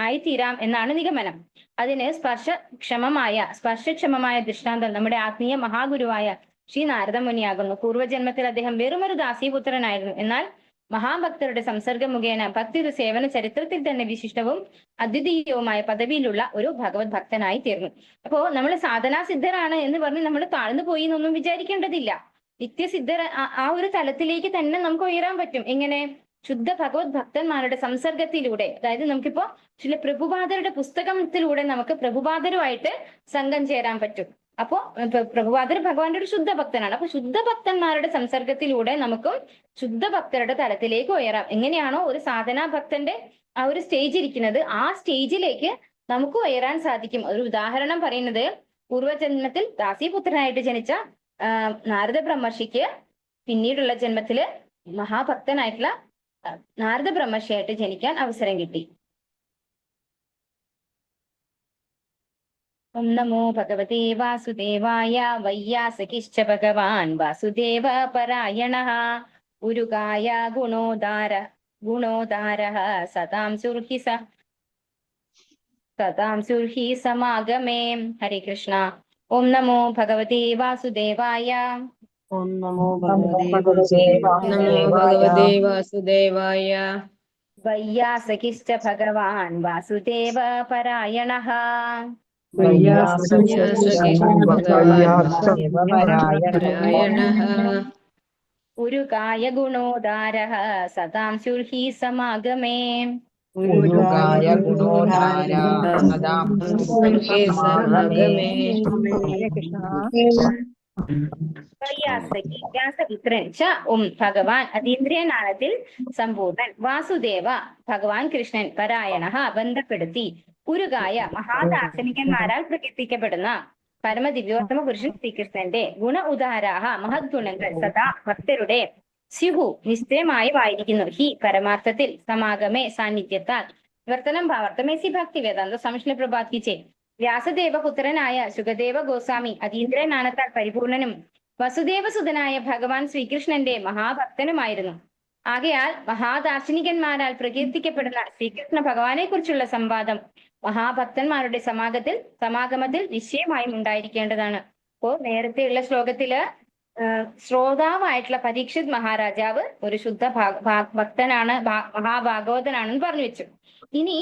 ആയിത്തീരാം എന്നാണ് നിഗമനം. അതിന് സ്പർശക്ഷമമായ ദൃഷ്ടാന്തം നമ്മുടെ ആത്മീയ മഹാഗുരുവായ ശ്രീ നാരദ മുനിയാകുന്നു. പൂർവ്വജന്മത്തിൽ അദ്ദേഹം വെറുമൊരു ദാസീപുത്രനായിരുന്നു. എന്നാൽ മഹാഭക്തരുടെ സംസർഗം മുഖേന ഭക്തിയുടെ സേവന ചരിത്രത്തിൽ തന്നെ വിശിഷ്ടവും അദ്വിതീയവുമായ പദവിയിലുള്ള ഒരു ഭഗവത് ഭക്തനായി തീർന്നു. അപ്പോ നമ്മൾ സാധനാസിദ്ധരാണ് എന്ന് പറഞ്ഞ് നമ്മൾ താഴ്ന്നു പോയി എന്നൊന്നും വിചാരിക്കേണ്ടതില്ല. നിത്യസിദ്ധർ ആ ഒരു തലത്തിലേക്ക് തന്നെ നമുക്ക് ഉയരാൻ പറ്റും. എങ്ങനെ? ശുദ്ധ ഭഗവത് ഭക്തന്മാരുടെ സംസർഗത്തിലൂടെ. അതായത് നമുക്കിപ്പോ ചില പ്രഭുപാദരുടെ പുസ്തകത്തിലൂടെ നമുക്ക് പ്രഭുപാദരുമായിട്ട് സംഘം ചേരാൻ പറ്റും. അപ്പോ പ്രഭുപാദർ ഭഗവാന്റെ ഒരു ശുദ്ധ ഭക്തനാണ്. അപ്പൊ ശുദ്ധ ഭക്തന്മാരുടെ സംസർഗത്തിലൂടെ നമുക്കും ശുദ്ധ ഭക്തരുടെ തലത്തിലേക്ക് ഉയരാം. എങ്ങനെയാണോ ഒരു സാധനാ ഭക്തന്റെ ആ ഒരു സ്റ്റേജ് ഇരിക്കുന്നത്, ആ സ്റ്റേജിലേക്ക് നമുക്ക് ഉയരാൻ സാധിക്കും. ഒരു ഉദാഹരണം പറയുന്നത്, പൂർവ്വജന്മത്തിൽ ദാസീപുത്രനായിട്ട് ജനിച്ച നാരദ ബ്രഹ്മർഷിക്ക് പിന്നീടുള്ള ജന്മത്തില് മഹാഭക്തനായിട്ടുള്ള നാരദ ബ്രഹ്മർഷിയായിട്ട് ജനിക്കാൻ അവസരം കിട്ടി. ഓം നമോ ഭഗവതേ വാസുദേവായ. വയ്യാസകിശ്ച ഭഗവാൻ വാസുദേവ പരായണഃ. ഉരുകായ ഗുണോദാരഃ സതാം സുർഹി സമാഗമേ. ഹരേ കൃഷ്ണ. ഓം നമോ ഭഗവതേ വാസുദേവായ. ഓം നമോ ഭഗവതേ വാസുദേവായ. വയ്യാസകിശ്ച ഭഗവാൻ വാസുദേവ പരായണഃ. ഉരുകായ ഗുണോദാരഃ സതാം സുർഹി സമാഗമേ. വ്യാസപുത്രൻ ച ഭഗവാൻ അതീന്ദ്രിയനാളത്തിൽ സമ്പൂർണൻ. വാസുദേവ ഭഗവാൻ കൃഷ്ണൻ. പരായണഃ ബന്ധപ്പെടുത്തി. ഉരുകായ മഹാദാർശനികന്മാരാൽ പ്രകീർത്തിക്കപ്പെടുന്ന പരമദിവ്യോത്തമ പുരുഷൻ ശ്രീകൃഷ്ണന്റെ ഗുണ ഉദാരാഹ മഹത് ഗുണങ്ങൾ സദാ ഭക്തരുടെ സ്യുഹു നിശ്ചയമായിരിക്കുന്നു. ഹി പരമാർത്ഥത്തിൽ സമാഗമേ സാന്നിധ്യത്താൽ. വർത്തനം ഭാവർത്തമേസി ഭക്തി വേദാന്ത സംശ്ല പ്രഭാതിച്ചേ. വ്യാസദേവ പുത്രനായ സുഖദേവ ഗോസ്വാമി അതീന്ദ്രനാണത്താൽ പരിപൂർണനും വസുദേവസുതനായ ഭഗവാൻ ശ്രീകൃഷ്ണന്റെ മഹാഭക്തനുമായിരുന്നു. ആകയാൽ മഹാദാർശനികന്മാരാൽ പ്രകീർത്തിക്കപ്പെടുന്ന ശ്രീകൃഷ്ണ ഭഗവാനെ കുറിച്ചുള്ള സംവാദം മഹാഭക്തന്മാരുടെ സമാഗമത്തിൽ നിശ്ചയമായും ഉണ്ടായിരിക്കേണ്ടതാണ്. അപ്പോ നേരത്തെയുള്ള ശ്ലോകത്തില് ശ്രോതാവായിട്ടുള്ള പരീക്ഷിത് മഹാരാജാവ് ഒരു ശുദ്ധ ഭക്തനാണ്, മഹാഭാഗവതനാണെന്ന് പറഞ്ഞു വെച്ചു. ഇനി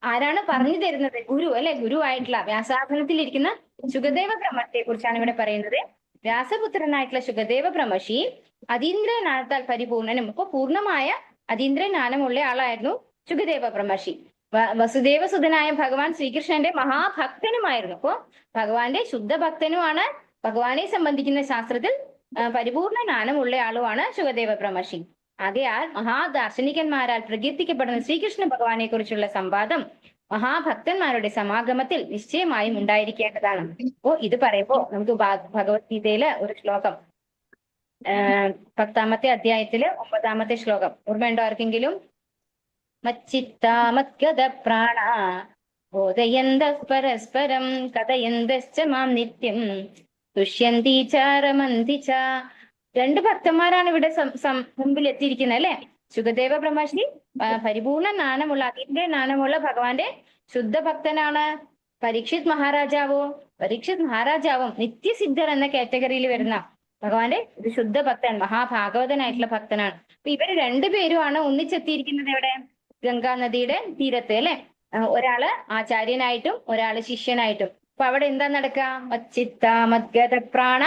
ആരാണ് പറഞ്ഞു തരുന്നത്? ഗുരു അല്ലെ, ഗുരുവായിട്ടുള്ള വ്യാസാസനത്തിലിരിക്കുന്ന ശുകദേവ ബ്രഹ്മത്തെ കുറിച്ചാണ് ഇവിടെ പറയുന്നത്. വ്യാസപുത്രനായിട്ടുള്ള ശുകദേവ ബ്രഹ്മർഷി അതീന്ദ്രജ്ഞാനത്താൽ പരിപൂർണനും, ഇപ്പൊ പൂർണ്ണമായ അതീന്ദ്രജ്ഞാനമുള്ള ആളായിരുന്നു ശുകദേവ ബ്രഹ്മർഷി. വസുദേവസുതനായ ഭഗവാൻ ശ്രീകൃഷ്ണന്റെ മഹാഭക്തനുമായിരുന്നു. അപ്പോ ഭഗവാന്റെ ശുദ്ധ ഭക്തനുമാണ്. ഭഗവാനെ സംബന്ധിക്കുന്ന ശാസ്ത്രത്തിൽ പരിപൂർണ ജ്ഞാനമുള്ള ആളുമാണ് ശുകദേവ ബ്രഹ്മർഷി. ആകയാൽ മഹാദാർശനികന്മാരാൽ പ്രകീർത്തിക്കപ്പെടുന്ന ശ്രീകൃഷ്ണ ഭഗവാനെ കുറിച്ചുള്ള സംവാദം മഹാഭക്തന്മാരുടെ സമാഗമത്തിൽ നിശ്ചയമായും ഉണ്ടായിരിക്കേണ്ടതാണ്. അപ്പോ ഇത് പറയുമ്പോ നമുക്ക് ഭഗവത്ഗീതയിലെ ഒരു ശ്ലോകം 10ാമത്തെ അധ്യായത്തില് 9ാമത്തെ ശ്ലോകം ഓർമ്മയുണ്ടോ ആർക്കെങ്കിലും? മച്ചിത്താമത്ഗത പ്രാണ ബോധയന്ത പരസ്പരം കഥയന്തശ്ച മാം നിത്യം തുഷ്യന്തി ച രമന്തി ച. രണ്ട് ഭക്തന്മാരാണ് ഇവിടെ മുമ്പിൽ എത്തിയിരിക്കുന്നത് അല്ലെ. ശുകദേവ ബ്രഹ്മർഷി പരിപൂർണ ജ്ഞാനമുള്ള, അതീന്ദ്രിയ ജ്ഞാനമുള്ള ഭഗവാന്റെ ശുദ്ധ ഭക്തനാണ്. പരീക്ഷിത് മഹാരാജാവും നിത്യസിദ്ധർ എന്ന കാറ്റഗറിയിൽ വരുന്ന ഭഗവാന്റെ ഒരു ശുദ്ധ ഭക്തൻ, മഹാഭാഗവതനായിട്ടുള്ള ഭക്തനാണ്. അപ്പൊ ഇവര് രണ്ടുപേരുമാണ് ഒന്നിച്ചെത്തിയിരിക്കുന്നത് എവിടെ? ഗംഗാ നദിയുടെ തീരത്ത് അല്ലെ. ഒരാള് ആചാര്യനായിട്ടും ഒരാള് ശിഷ്യനായിട്ടും. അപ്പൊ അവിടെ എന്താ നടക്കുക? മച്ചിത്താമദ്ഗത പ്രാണ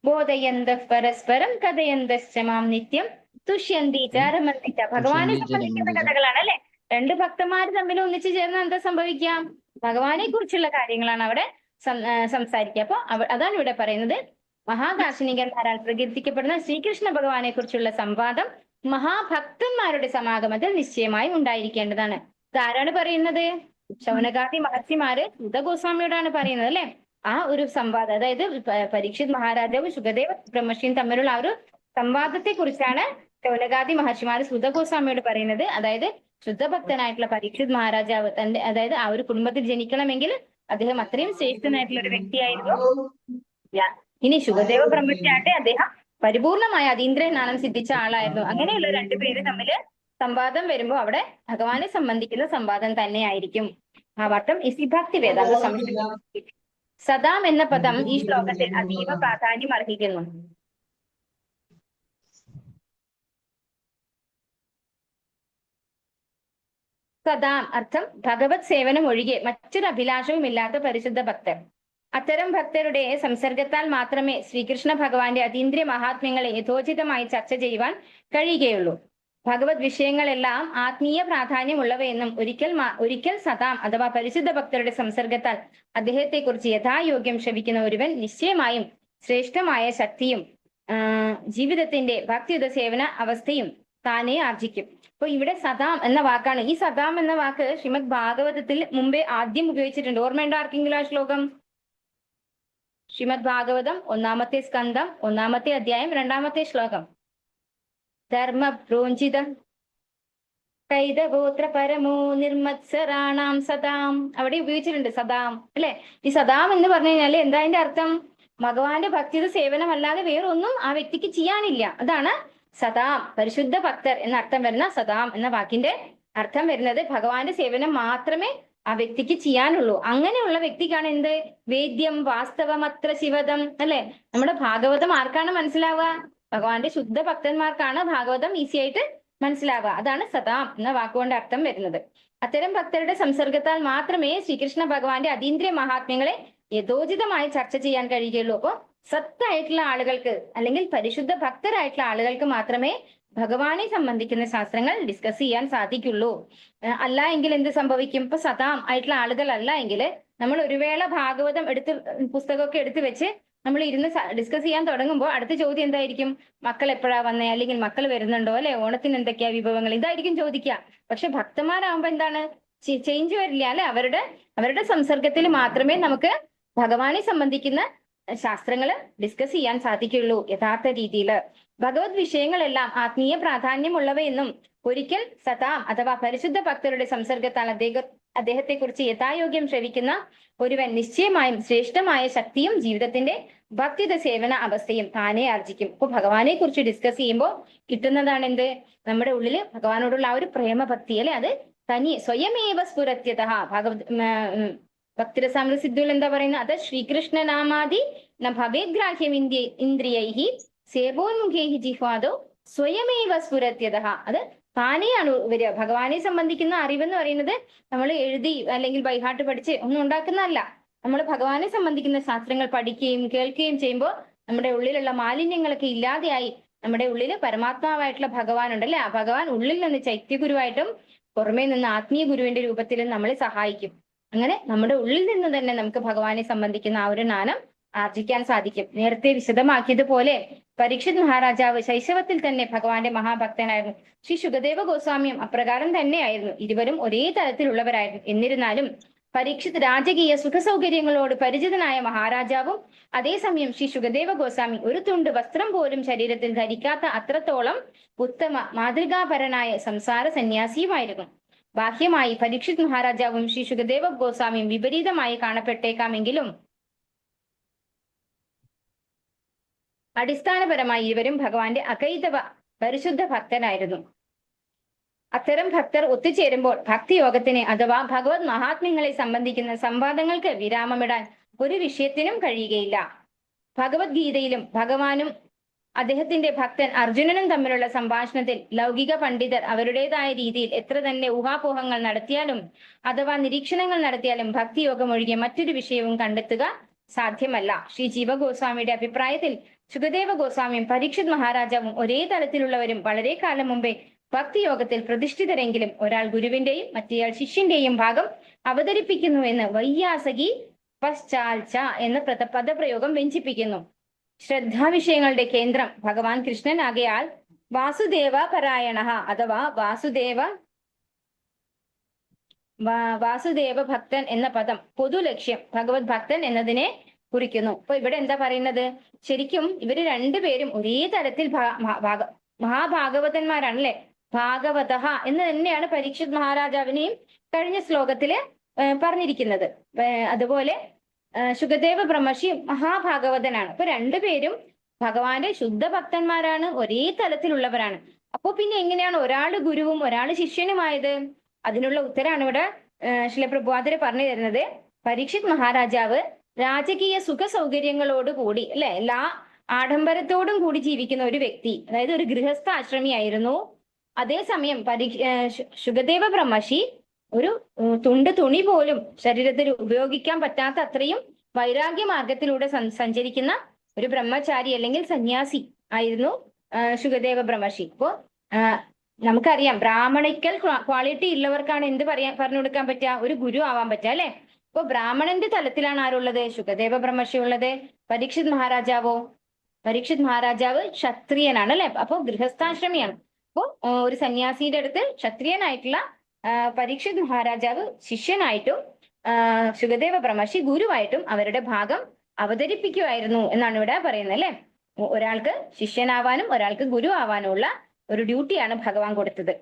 ബോധയന്ത പരസ്പരം കഥയന്തശ്ച മാം നിത്യം തുഷ്യന്തി ച രമന്തി ച. ഭഗവാനെ സംബന്ധിക്കുന്ന കഥകളാണ് അല്ലെ. രണ്ട് ഭക്തന്മാർ തമ്മിൽ ഒന്നിച്ചു ചേർന്ന് എന്താ സംഭവിക്കാം? ഭഗവാനെ കുറിച്ചുള്ള കാര്യങ്ങളാണ് അവിടെ സംസാരിക്കുക. അപ്പൊ അതാണ് ഇവിടെ പറയുന്നത്. മഹാദാർശനികന്മാരാൽ പ്രകീർത്തിക്കപ്പെടുന്ന ശ്രീകൃഷ്ണ ഭഗവാനെ കുറിച്ചുള്ള സംവാദം മഹാഭക്തന്മാരുടെ സമാഗമത്തിൽ നിശ്ചയമായും ഉണ്ടായിരിക്കേണ്ടതാണ്. ഇതാരാണ് പറയുന്നത്? ശൗനകാദി മഹർഷിമാര് സൂത ഗോസ്വാമിയോടാണ് പറയുന്നത് അല്ലെ. ആ ഒരു സംവാദം, അതായത് പരീക്ഷിത് മഹാരാജാവും ശുകദേവ ബ്രഹ്മർഷിയും തമ്മിലുള്ള ആ ഒരു സംവാദത്തെ കുറിച്ചാണ് ശൗനകാദി മഹർഷിമാർ സൂത ഗോസ്വാമിയോട് പറയുന്നത്. അതായത് ശുദ്ധഭക്തനായിട്ടുള്ള പരീക്ഷിത് മഹാരാജാവ് അതായത് ആ ഒരു കുടുംബത്തിൽ ജനിക്കണമെങ്കിൽ അദ്ദേഹം അത്രയും ശ്രേഷ്ഠനായിട്ടുള്ള ഒരു വ്യക്തിയായിരുന്നു. ഇനി ശുകദേവ ബ്രഹ്മർഷിയാകട്ടെ അദ്ദേഹം പരിപൂർണമായ അതീന്ദ്രജ്ഞാനം സിദ്ധിച്ച ആളായിരുന്നു. അങ്ങനെയുള്ള രണ്ടുപേര് തമ്മില് സംവാദം വരുമ്പോ അവിടെ ഭഗവാനെ സംബന്ധിക്കുന്ന സംവാദം തന്നെയായിരിക്കും. ആ വട്ടം ഇസിഭക്തി വേദാന്ത സംശയം. സദാം എന്ന പദം ഈ ശ്ലോകത്തിൽ അതീവ പ്രാധാന്യം അർഹിക്കുന്നു. സദാം അർത്ഥം ഭഗവത് സേവനം ഒഴികെ മറ്റൊരു അഭിലാഷവും ഇല്ലാത്ത പരിശുദ്ധ ഭക്തർ. അത്തരം ഭക്തരുടെ സംസർഗത്താൽ മാത്രമേ ശ്രീകൃഷ്ണ ഭഗവാന്റെ അതീന്ദ്രിയ മഹാത്മ്യങ്ങളെ യഥോചിതമായി ചർച്ച ചെയ്യുവാൻ കഴിയുകയുള്ളൂ. ഭഗവത് വിഷയങ്ങളെല്ലാം ആത്മീയ പ്രാധാന്യമുള്ളവയെന്നും ഒരിക്കൽ സദാം അഥവാ പരിശുദ്ധ ഭക്തരുടെ സംസർഗത്താൽ അദ്ദേഹത്തെ കുറിച്ച് യഥായോഗ്യം ശ്രവിക്കുന്ന ഒരുവൻ നിശ്ചയമായും ശ്രേഷ്ഠമായ ശക്തിയും ജീവിതത്തിന്റെ ഭക്തിയുത സേവന അവസ്ഥയും താനേ ആർജിക്കും. അപ്പൊ ഇവിടെ സദാം എന്ന വാക്കാണ്. ഈ സദാം എന്ന വാക്ക് ശ്രീമദ് ഭാഗവതത്തിൽ മുമ്പേ ആദ്യം ഉപയോഗിച്ചിട്ടുണ്ട്. ഓർമ്മയുണ്ടോ ആർക്കെങ്കിലും ആ ശ്ലോകം? ശ്രീമദ് ഭാഗവതം 1ാമത്തെ സ്കന്ധം 1ാമത്തെ അധ്യായം 2ാമത്തെ ശ്ലോകം. ധർമ്മ പ്രോഞ്ചിതം കൈതഗോത്ര പരമോ നിർമത്സരാണാം സദാം. അവിടെ ഉപയോഗിച്ചിട്ടുണ്ട് സദാം അല്ലെ. ഈ സദാം എന്ന് പറഞ്ഞു കഴിഞ്ഞാല് എന്താ അതിന്റെ അർത്ഥം? ഭഗവാന്റെ ഭക്തിയുടെ സേവനം അല്ലാതെ വേറൊന്നും ആ വ്യക്തിക്ക് ചെയ്യാനില്ല. അതാണ് സദാം. പരിശുദ്ധ ഭക്തർ എന്ന അർത്ഥം വരുന്ന സദാം എന്ന വാക്കിന്റെ അർത്ഥം വരുന്നത് ഭഗവാന്റെ സേവനം മാത്രമേ ആ വ്യക്തിക്ക് ചെയ്യാനുള്ളൂ. അങ്ങനെയുള്ള വ്യക്തിക്കാണ് എന്ത്? വേദ്യം വാസ്തവമത്ര ശിവദം അല്ലെ. നമ്മുടെ ഭാഗവതം ആർക്കാണ് മനസ്സിലാവുക? ഭഗവാന്റെ ശുദ്ധ ഭക്തന്മാർക്കാണ് ഭാഗവതം ഈസി ആയിട്ട് മനസ്സിലാവുക. അതാണ് സദാം എന്ന വാക്കുകൊണ്ട് അർത്ഥം വരുന്നത്. അത്തരം ഭക്തരുടെ സംസർഗത്താൽ മാത്രമേ ശ്രീകൃഷ്ണ ഭഗവാന്റെ അതീന്ദ്രിയ മഹാത്മ്യങ്ങളെ യഥോചിതമായി ചർച്ച ചെയ്യാൻ കഴിയുകയുള്ളൂ. അപ്പോ സത്തായിട്ടുള്ള ആളുകൾക്ക് അല്ലെങ്കിൽ പരിശുദ്ധ ഭക്തരായിട്ടുള്ള ആളുകൾക്ക് മാത്രമേ ഭഗവാനെ സംബന്ധിക്കുന്ന ശാസ്ത്രങ്ങൾ ഡിസ്കസ് ചെയ്യാൻ സാധിക്കുള്ളൂ. അല്ല എങ്കിൽ എന്ത് സംഭവിക്കും? ഇപ്പൊ സദാം ആയിട്ടുള്ള ആളുകൾ അല്ല എങ്കിൽ നമ്മൾ ഒരു വേള ഭാഗവതം പുസ്തകമൊക്കെ എടുത്തു വെച്ച് നമ്മൾ ഇരുന്ന് ഡിസ്കസ് ചെയ്യാൻ തുടങ്ങുമ്പോൾ അടുത്ത ചോദ്യം എന്തായിരിക്കും? മക്കൾ എപ്പോഴാ വന്നേ? അല്ലെങ്കിൽ മക്കൾ വരുന്നുണ്ടോ? അല്ലെ, ഓണത്തിന് എന്തൊക്കെയാ വിഭവങ്ങൾ? ഇതായിരിക്കും ചോദിക്കുക. പക്ഷെ ഭക്തന്മാരാകുമ്പോ എന്താണ്? ചേഞ്ച് വരില്ല അല്ലെ. അവരുടെ സംസർഗത്തിൽ മാത്രമേ നമുക്ക് ഭഗവാനെ സംബന്ധിക്കുന്ന ശാസ്ത്രങ്ങൾ ഡിസ്കസ് ചെയ്യാൻ സാധിക്കുള്ളൂ യഥാർത്ഥ രീതിയിൽ. ഭഗവത് വിഷയങ്ങളെല്ലാം ആത്മീയ പ്രാധാന്യമുള്ളവയെന്നും ഒരിക്കൽ സദാം അഥവാ പരിശുദ്ധ ഭക്തരുടെ സംസർഗത്താൽ അദ്ദേഹത്തെ കുറിച്ച് യഥായോഗ്യം ശ്രവിക്കുന്ന ഒരുവൻ നിശ്ചയമായും ശ്രേഷ്ഠമായ ശക്തിയും ജീവിതത്തിന്റെ ഭക്തിത സേവന അവസ്ഥയും താനെ ആർജിക്കും. അപ്പൊ ഭഗവാനെ കുറിച്ച് ഡിസ്കസ് ചെയ്യുമ്പോൾ കിട്ടുന്നതാണ് എന്ത്? നമ്മുടെ ഉള്ളില് ഭഗവാനോടുള്ള ആ ഒരു പ്രേമഭക്തി അല്ലെ, അത് തനി സ്വയമേവ സ്ഫുരത്യത. ഭക്തിരസാമൃത സിദ്ധുവിൽ എന്താ പറയുന്നത്? അത് ശ്രീകൃഷ്ണനാമാദി ഭവേദ്ഗ്രാഹ്യം ഇന്ദ്രിയൈഹി സേവോന്മുഖേഹി ജിഹ്വാദോ സ്വയമേവ സ്ഫുരത്യത. അത് താനെയാണ് വരിക. ഭഗവാനെ സംബന്ധിക്കുന്ന അറിവെന്ന് പറയുന്നത് നമ്മൾ എഴുതി അല്ലെങ്കിൽ ബൈഹാർട്ട് പഠിച്ച് ഒന്നും ഉണ്ടാക്കുന്നതല്ല. നമ്മൾ ഭഗവാനെ സംബന്ധിക്കുന്ന ശാസ്ത്രങ്ങൾ പഠിക്കുകയും കേൾക്കുകയും ചെയ്യുമ്പോൾ നമ്മുടെ ഉള്ളിലുള്ള മാലിന്യങ്ങളൊക്കെ ഇല്ലാതെയായി നമ്മുടെ ഉള്ളിൽ പരമാത്മാവായിട്ടുള്ള ഭഗവാൻ ഉണ്ടല്ലേ, ആ ഭഗവാൻ ഉള്ളിൽ നിന്ന് ചൈത്യഗുരുവായിട്ടും പുറമേ നിന്ന് ആത്മീയ ഗുരുവിന്റെ രൂപത്തിലും നമ്മളെ സഹായിക്കും. അങ്ങനെ നമ്മുടെ ഉള്ളിൽ നിന്ന് തന്നെ നമുക്ക് ഭഗവാനെ സംബന്ധിക്കുന്ന ആ ഒരു ജ്ഞാനം ആർജിക്കാൻ സാധിക്കും. നേരത്തെ വിശദമാക്കിയതുപോലെ പരീക്ഷിത് മഹാരാജാവ് ശൈശവത്തിൽ തന്നെ ഭഗവാന്റെ മഹാഭക്തനായിരുന്നു. ശ്രീ ശുകദേവ ഗോസ്വാമിയും അപ്രകാരം തന്നെയായിരുന്നു. ഇരുവരും ഒരേ തരത്തിലുള്ളവരായിരുന്നു. എന്നിരുന്നാലും പരീക്ഷിത് രാജകീയ സുഖസൗകര്യങ്ങളോട് പരിചിതനായ മഹാരാജാവും അതേസമയം ശ്രീ ശുകദേവ ഗോസ്വാമി ഒരു തുണ്ട് വസ്ത്രം പോലും ശരീരത്തിൽ ധരിക്കാത്ത അത്രത്തോളം ഉത്തമ മാതൃകാപരനായ സംസാര സന്യാസിയുമായിരുന്നു. ബാഹ്യമായി പരീക്ഷിത് മഹാരാജാവും ശ്രീ ശുകദേവ ഗോസ്വാമിയും വിപരീതമായി കാണപ്പെട്ടേക്കാമെങ്കിലും അടിസ്ഥാനപരമായി ഇരുവരും ഭഗവാന്റെ അകൈതവ പരിശുദ്ധ ഭക്തനായിരുന്നു. അത്തരം ഭക്തർ ഒത്തുചേരുമ്പോൾ ഭക്തിയോഗത്തിന് അഥവാ ഭഗവത് മഹാത്മ്യങ്ങളെ സംബന്ധിക്കുന്ന സംവാദങ്ങൾക്ക് വിരാമമിടാൻ ഒരു വിഷയത്തിനും കഴിയുകയില്ല. ഭഗവത്ഗീതയിലും ഭഗവാനും അദ്ദേഹത്തിന്റെ ഭക്തൻ അർജുനനും തമ്മിലുള്ള സംഭാഷണത്തിൽ ലൗകിക പണ്ഡിതർ അവരുടേതായ രീതിയിൽ എത്ര തന്നെ ഊഹാപോഹങ്ങൾ നടത്തിയാലും അഥവാ നിരീക്ഷണങ്ങൾ നടത്തിയാലും ഭക്തിയോഗം ഒഴികെ മറ്റൊരു വിഷയവും കണ്ടെത്തുക സാധ്യമല്ല. ശ്രീ ജീവഗോസ്വാമിയുടെ അഭിപ്രായത്തിൽ ശുകദേവ ഗോസ്വാമിയും പരീക്ഷിത് മഹാരാജാവും ഒരേ തലത്തിലുള്ളവരും വളരെ കാലം മുമ്പേ ഭക്തിയോഗത്തിൽ പ്രതിഷ്ഠിതരെങ്കിലും ഒരാൾ ഗുരുവിന്റെയും മറ്റേയാൾ ശിഷ്യന്റെയും ഭാഗം അവതരിപ്പിക്കുന്നു എന്ന് വൈയാസകി പശ്ചാൽച്ച എന്ന പദപ്രയോഗം വ്യഞ്ചിപ്പിക്കുന്നു. ശ്രദ്ധാവിഷയങ്ങളുടെ കേന്ദ്രം ഭഗവാൻ കൃഷ്ണൻ ആകയാൽ വാസുദേവ പരായണ അഥവാ വാസുദേവ ഭക്തൻ എന്ന പദം പൊതു ലക്ഷ്യം ഭഗവത് ഭക്തൻ എന്നതിനെ കുറിക്കുന്നു. അപ്പൊ ഇവിടെ എന്താ പറയുന്നത്? ശരിക്കും ഇവര് രണ്ടുപേരും ഒരേ തരത്തിൽ മഹാഭാഗവതന്മാരാണ് അല്ലെ. ഭാഗവത എന്ന് തന്നെയാണ് പരീക്ഷിത് മഹാരാജാവിനെയും കഴിഞ്ഞ ശ്ലോകത്തില് പറഞ്ഞിരിക്കുന്നത്. അതുപോലെ ശുകദേവ ബ്രഹ്മർഷി മഹാഭാഗവതനാണ്. അപ്പൊ രണ്ടുപേരും ഭഗവാന്റെ ശുദ്ധ ഭക്തന്മാരാണ്, ഒരേ തലത്തിലുള്ളവരാണ്. അപ്പൊ പിന്നെ എങ്ങനെയാണ് ഒരാള് ഗുരുവും ഒരാള് ശിഷ്യനുമായത്? അതിനുള്ള ഉത്തരാണ് ഇവിടെ ശ്രീല പ്രഭുപാദര് പറഞ്ഞു തരുന്നത്. പരീക്ഷിത് മഹാരാജാവ് രാജകീയ സുഖ സൗകര്യങ്ങളോടുകൂടി അല്ലെ, എല്ലാ ആഡംബരത്തോടും കൂടി ജീവിക്കുന്ന ഒരു വ്യക്തി, അതായത് ഒരു ഗൃഹസ്ഥ ആശ്രമിയായിരുന്നു. അതേസമയം ശുകദേവ ബ്രഹ്മർഷി ഒരു തുണ്ട് തുണി പോലും ശരീരത്തിൽ ഉപയോഗിക്കാൻ പറ്റാത്ത അത്രയും വൈരാഗ്യ മാർഗത്തിലൂടെ സഞ്ചരിക്കുന്ന ഒരു ബ്രഹ്മചാരി അല്ലെങ്കിൽ സന്യാസി ആയിരുന്നു ശുകദേവ ബ്രഹ്മർഷി. അപ്പോ നമുക്കറിയാം ബ്രാഹ്മണിക്കൽ ക്വാളിറ്റി ഉള്ളവർക്കാണ് എന്ത് പറഞ്ഞു കൊടുക്കാൻ പറ്റുക? ഒരു ഗുരു ആവാൻ പറ്റുക അല്ലെ. അപ്പൊ ബ്രാഹ്മണന്റെ തലത്തിലാണ് ആരുള്ളത്? ശുകദേവ ബ്രഹ്മർഷി ഉള്ളത്. പരീക്ഷിത് മഹാരാജാവോ? പരീക്ഷിത് മഹാരാജാവ് ക്ഷത്രിയനാണ് അല്ലെ. അപ്പൊ ഗൃഹസ്ഥാശ്രമിയാണ്. അപ്പോ ഒരു സന്യാസിയുടെ അടുത്ത് ക്ഷത്രിയനായിട്ടുള്ള പരീക്ഷിത് മഹാരാജാവ് ശിഷ്യനായിട്ടും ശുകദേവ ബ്രഹ്മർഷി ഗുരുവായിട്ടും അവരുടെ ഭാഗം അവതരിപ്പിക്കുമായിരുന്നു എന്നാണ് ഇവിടെ പറയുന്നത് അല്ലെ. ഒരാൾക്ക് ശിഷ്യനാവാനും ഒരാൾക്ക് ഗുരു ആവാനുമുള്ള ഒരു ഡ്യൂട്ടിയാണ് ഭഗവാൻ കൊടുത്തത്.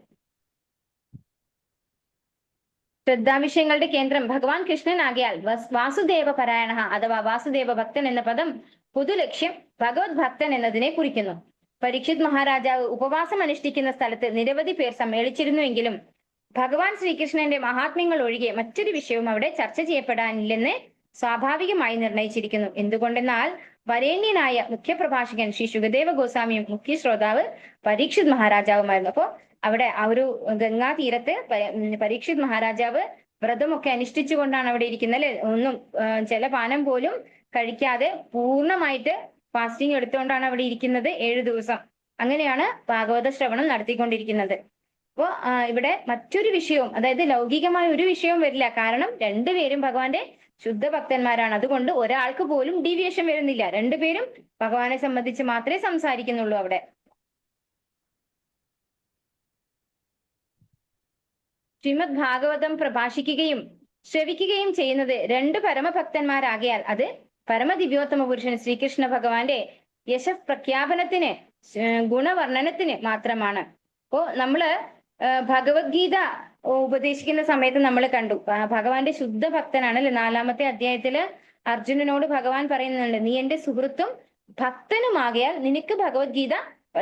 ശ്രദ്ധാവിഷയങ്ങളുടെ കേന്ദ്രം ഭഗവാൻ കൃഷ്ണൻ ആകയാൽ വാസുദേവ പരായണ അഥവാ വാസുദേവ ഭക്തൻ എന്ന പദം പൊതു ലക്ഷ്യം ഭഗവത് ഭക്തൻ എന്നതിനെ കുറിക്കുന്നു. പരീക്ഷിത് മഹാരാജാവ് ഉപവാസം അനുഷ്ഠിക്കുന്ന സ്ഥലത്ത് നിരവധി പേർ സമ്മേളിച്ചിരുന്നുവെങ്കിലും ഭഗവാൻ ശ്രീകൃഷ്ണന്റെ മഹാത്മ്യങ്ങൾ ഒഴികെ മറ്റൊരു വിഷയവും അവിടെ ചർച്ച ചെയ്യപ്പെടാനില്ലെന്ന് സ്വാഭാവികമായി നിർണയിച്ചിരിക്കുന്നു. എന്തുകൊണ്ടെന്നാൽ വരേണ്യനായ മുഖ്യപ്രഭാഷകൻ ശ്രീ ശുകദേവ ഗോസ്വാമിയും മുഖ്യ ശ്രോതാവ് പരീക്ഷിത് മഹാരാജാവുമായിരുന്നു. അപ്പോ അവിടെ ആ ഒരു ഗംഗാ തീരത്ത് പരീക്ഷിത് മഹാരാജാവ് വ്രതമൊക്കെ അനുഷ്ഠിച്ചുകൊണ്ടാണ് അവിടെ ഇരിക്കുന്നത് അല്ലെ. ഒന്നും ജലപാനം പോലും കഴിക്കാതെ പൂർണ്ണമായിട്ട് ഫാസ്റ്റിംഗ് എടുത്തുകൊണ്ടാണ് അവിടെ ഇരിക്കുന്നത് 7 ദിവസം. അങ്ങനെയാണ് ഭാഗവത ശ്രവണം നടത്തിക്കൊണ്ടിരിക്കുന്നത്. അപ്പോ ഇവിടെ മറ്റൊരു വിഷയവും, അതായത് ലൗകികമായ ഒരു വിഷയവും വരില്ല. കാരണം രണ്ടുപേരും ഭഗവാന്റെ ശുദ്ധ ഭക്തന്മാരാണ്. അതുകൊണ്ട് ഒരാൾക്ക് പോലും ഡീവിയേഷൻ വരുന്നില്ല. രണ്ടുപേരും ഭഗവാനെ സംബന്ധിച്ച് മാത്രമേ സംസാരിക്കുന്നുള്ളൂ അവിടെ. ശ്രീമദ് ഭാഗവതം പ്രഭാഷിക്കുകയും ശ്രവിക്കുകയും ചെയ്യുന്നത് 2 പരമഭക്തന്മാരാകയാൽ അത് പരമദിവ്യോത്തമ പുരുഷൻ ശ്രീകൃഷ്ണ ഭഗവാന്റെ യശഃ പ്രഖ്യാപനത്തിന് ഗുണവർണ്ണനത്തിന് മാത്രമാണ്. അപ്പോ നമ്മള് ഭഗവത്ഗീത ഉപദേശിക്കുന്ന സമയത്ത് നമ്മൾ കണ്ടു ഭഗവാന്റെ ശുദ്ധ ഭക്തനാണ് അല്ലെ. 4-ാമത്തെ അധ്യായത്തില് അർജുനനോട് ഭഗവാൻ പറയുന്നുണ്ട്, നീ എന്റെ സുഹൃത്തും ഭക്തനുമാകയാൽ നിനക്ക് ഭഗവത്ഗീത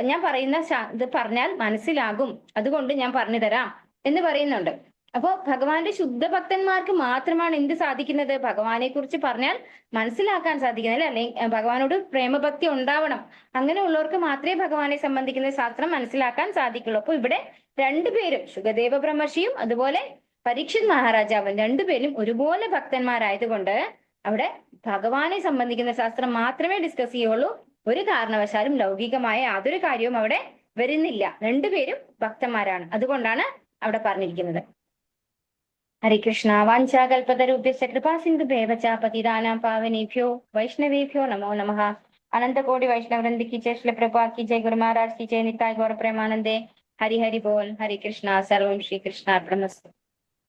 ഞാൻ പറയുന്ന ഇത് പറഞ്ഞാൽ മനസ്സിലാകും, അതുകൊണ്ട് ഞാൻ പറഞ്ഞു തരാം എന്ന് പറയുന്നുണ്ട്. അപ്പോ ഭഗവാന്റെ ശുദ്ധ ഭക്തന്മാർക്ക് മാത്രമാണ് എന്ത് സാധിക്കുന്നത്? ഭഗവാനെ കുറിച്ച് പറഞ്ഞാൽ മനസ്സിലാക്കാൻ സാധിക്കുന്നത് അല്ലെങ്കിൽ ഭഗവാനോട് പ്രേമഭക്തി ഉണ്ടാവണം. അങ്ങനെയുള്ളവർക്ക് മാത്രമേ ഭഗവാനെ സംബന്ധിക്കുന്ന ശാസ്ത്രം മനസ്സിലാക്കാൻ സാധിക്കുള്ളൂ. അപ്പൊ ഇവിടെ രണ്ടുപേരും, ശുകദേവ ബ്രഹ്മർഷിയും അതുപോലെ പരീക്ഷിത് മഹാരാജാവും, രണ്ടുപേരും ഒരുപോലെ ഭക്തന്മാരായതുകൊണ്ട് അവിടെ ഭഗവാനെ സംബന്ധിക്കുന്ന ശാസ്ത്രം മാത്രമേ ഡിസ്കസ് ചെയ്യുള്ളൂ. ഒരു കാരണവശാലും ലൗകികമായ യാതൊരു കാര്യവും അവിടെ വരുന്നില്ല. രണ്ടുപേരും ഭക്തന്മാരാണ്, അതുകൊണ്ടാണ് അവിടെ പറഞ്ഞിരിക്കുന്നത്. ഹരികൃഷ്ണ. വാഞ്ചാകൽപതരുഭ്യശ്ച കൃപാ സിന്ധുഭ്യവ ച പതിതാനാം പാവനേഭ്യോ വൈഷ്ണവേഭ്യോ നമോ നമഃ. अनंत कोटि वैष्णव वृंद की जय, श्री प्रभुपाद की जय, गुरु महाराज की जय, निताय गौर प्रेमानंदे. हरि हरि बोल. हरे कृष्णा. सर्वं श्री कृष्णार्पणमस्तु.